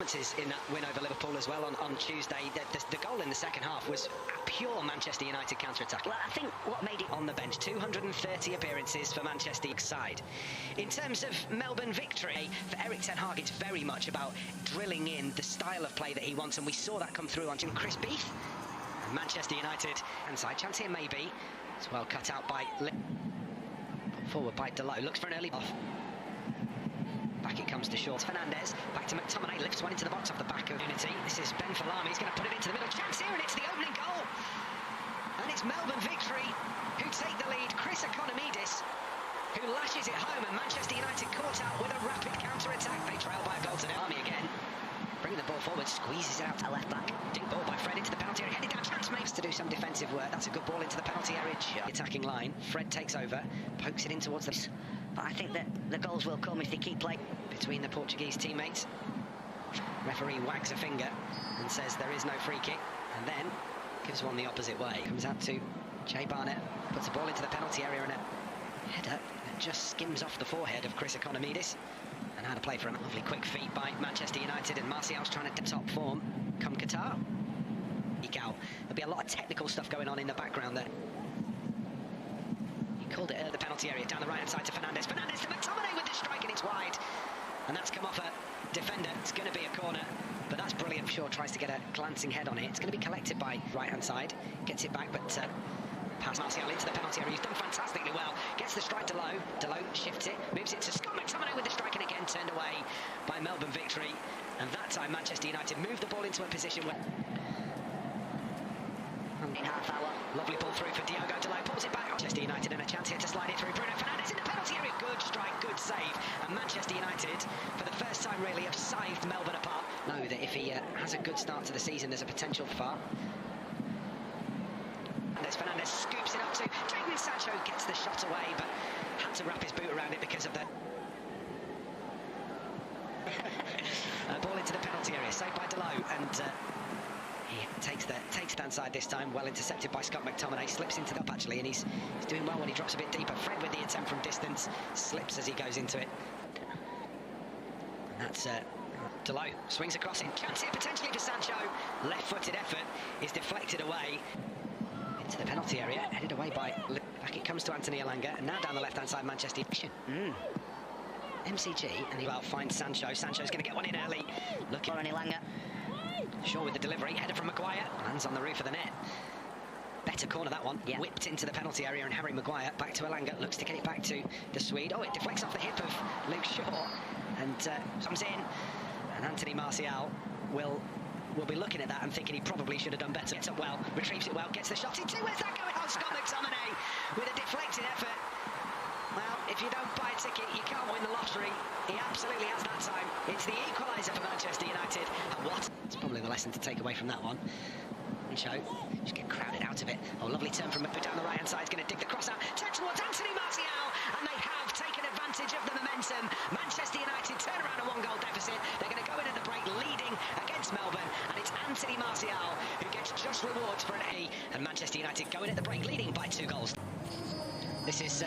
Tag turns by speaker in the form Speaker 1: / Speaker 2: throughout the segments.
Speaker 1: chances in that win over Liverpool as well on Tuesday. The goal in the second half was a pure Manchester United counter-attack.
Speaker 2: Well, I think what made it
Speaker 1: on the bench, 230 appearances for Manchester's side. In terms of Melbourne victory, for Erik ten Hag, it's very much about drilling in the style of play that he wants, and we saw that come through on Chris Beath. Manchester United, inside chance here maybe. It's well cut out by forward by Delow, looks for an early off. Back it comes to Short. Fernandez, back to McTominay, lifts one into the box off the back of Unity. This is Ben Falami, he's going to put it into the middle. Chance here, and it's the opening goal. And it's Melbourne victory who take the lead. Chris Economidis, who lashes it home, and Manchester United caught out with a rapid counter-attack. They trail by a goal to the Army again. Bringing the ball forward, squeezes it out to left back. Deep ball by Fred into the penalty area, headed down, chance makes to do some defensive work. That's a good ball into the penalty area. Attacking line, Fred takes over, pokes it in towards the...
Speaker 2: But I think that the goals will come if they keep playing.
Speaker 1: Between the Portuguese teammates. Referee wags a finger and says there is no free kick, and then gives one the opposite way. Comes out to Jay Barnett, puts the ball into the penalty area, and a header that just skims off the forehead of Chris Economidis. And how to play for a lovely quick feet by Manchester United, and Martial's trying to top form come Qatar. There'll be a lot of technical stuff going on in the background there. He called it the penalty area down the right hand side to Fernandez. Fernandez to McTominay with the strike, and it's wide. And that's come off a defender. It's going to be a corner, but that's brilliant. Shaw tries to get a glancing head on it. It's going to be collected by right hand side. Gets it back, but pass Martial into the penalty area. He's done fantastically well. Gets the strike to Delow. Delow shifts it, moves it to Scott McTominay with the strike, and again turned away by Melbourne victory. And that time Manchester United moved the ball into a position where...
Speaker 2: In half hour.
Speaker 1: Lovely ball through for Diogo Delow. Pulls it back. Manchester United and a chance here to slide it through. Bruno Fernandes in the penalty area. Good strike, good save. And Manchester United, for the first time really, have scythed Melbourne apart. Know that if he has a good start to the season, there's a potential for... Fernandez scoops it up to Jadon Sancho, gets the shot away, but had to wrap his boot around it because of the ball into the penalty area, saved by Delow, and he takes the stand side this time, well intercepted by Scott McTominay, slips into the up actually, and he's doing well when he drops a bit deeper. Fred with the attempt from distance, slips as he goes into it, and that's Delow swings across in, chance here potentially for Sancho, left-footed effort is deflected away to the penalty area, headed away by... Back it comes to Anthony Elanga, and now down the left-hand side, Manchester... MCG, and he'll find Sancho. Sancho's going to get one in early. Looking
Speaker 2: for Elanga.
Speaker 1: Shaw with the delivery, header from Maguire, lands on the roof of the net. Better corner, that one. Yeah. Whipped into the penalty area, and Harry Maguire back to Elanga, looks to get it back to the Swede. Oh, it deflects off the hip of Luke Shaw, and comes in, and Anthony Martial will be looking at that and thinking he probably should have done better. Gets up well, retrieves it well, gets the shot into. Where's that going? Oh, Scott McTominay with a deflected effort. Well, if you don't buy a ticket, you can't win the lottery. He absolutely has that time. It's the equaliser for Manchester United. And what? It's probably the lesson to take away from that one. Show, just get crowded out of it. Oh, lovely turn from down the right hand side. He's going to dig the cross out. Turn towards Anthony Martial, and they have taken advantage of the momentum. Manchester United turn around a one-goal deficit. They're going to go in at the break leading against Melbourne, and it's Anthony Martial who gets just rewards for an A, and Manchester United go in at the break leading by 2 goals. This is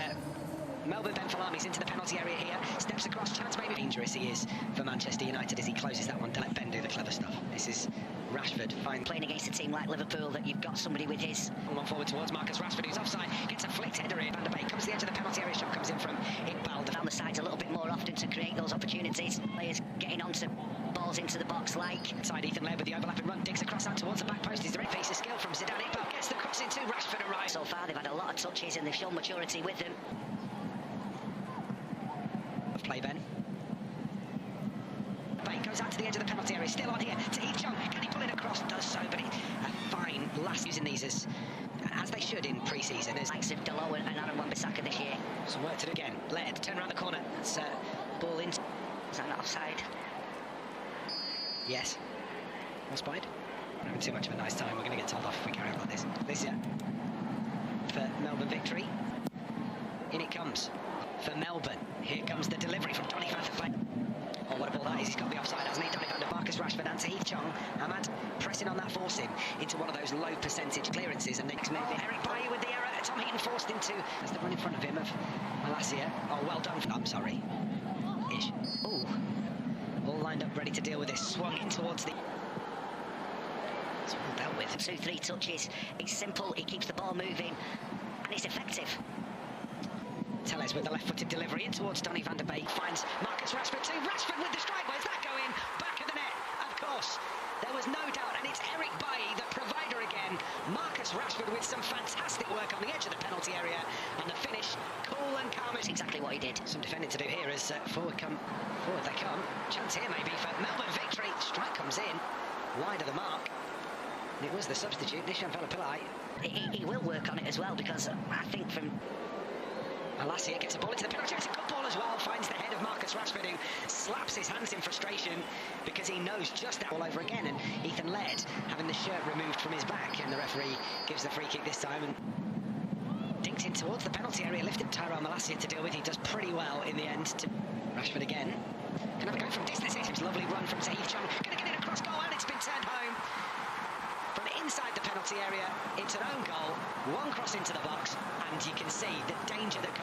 Speaker 1: Melbourne. Ben Falami's into the penalty area here, steps across, chance maybe. Dangerous he is for Manchester United as he closes that one. Let Ben do the clever stuff. This is Rashford fine
Speaker 2: playing against a team like Liverpool, that you've got somebody with his
Speaker 1: one forward towards Marcus Rashford, who's offside, gets a flicked header here. Van der Beek comes to the edge of the penalty area, shot comes in from Iqbal down the sides a little bit more often to create those opportunities. Players getting onto balls into the box like inside Ethan Laird with the overlapping run, digs across out towards the back post. Is the red piece of skill from Zidane. Iqbal gets the cross into Rashford and right.
Speaker 2: So far they've had a lot of touches and they've shown maturity with them.
Speaker 1: Play Ben goes out to the edge of the penalty area, still on here to Heath Chung. Can he pull it across? Does so, but it's a fine last using these as they should in pre-season. As
Speaker 2: likes of Delow and Aaron Wan-Bissaka this year.
Speaker 1: Some work to do again. Laird turn around the corner. That's ball in.
Speaker 2: Is that not offside?
Speaker 1: Yes. Offside. We're having too much of a nice time. We're going to get told off if we carry on like this. This for Melbourne victory. In it comes for Melbourne. Here comes the delivery from Donny van der Beek. Oh, what a ball that is. He's got the offside, hasn't he? Donny van der Beek, Marcus Rashford, and to Heath Chung. Ahmad pressing on that, force him into one of those low percentage clearances. And next maybe Eric Bailly with the error. Tom Heaton forced into as the run in front of him of Malacia. Oh, well done. I'm sorry. Ish. Oh, all lined up, ready to deal with it. this, swung in towards the... It's well dealt with.
Speaker 2: 2-3 touches, it's simple, he keeps the ball moving, and it's effective.
Speaker 1: Telles with the left-footed delivery in towards Donny van der Beek, finds Marcus Rashford too. Rashford with the strike, where's that going? Back of the net, of course. There was no doubt, and it's Eric Bailly, the provider again. Marcus Rashford with some fantastic work on the edge of the penalty area, and the finish, cool and calm.
Speaker 2: That's exactly what he did.
Speaker 1: Some defending to do here as forward they come. Chance here maybe for Melbourne victory. Strike comes in, wide of the mark. And it was the substitute, Nishan Velapillai.
Speaker 2: He will work on it as well, because I think from...
Speaker 1: Malacia gets a ball into the penalty. It's a good ball as well. Finds the head of Marcus Rashford, who slaps his hands in frustration because he knows just that all over again. And Ethan Laird having the shirt removed from his back, and the referee gives the free kick this time and dinked in towards the penalty area. Lifted Tyrell Malacia to deal with. He does pretty well in the end. To Rashford again. Can have a go from distance. It's a lovely run from Tahith Chong. Going to get it across goal, and it's been turned home. From inside the penalty area, it's an own goal. One cross into the box, and you can see the danger that comes.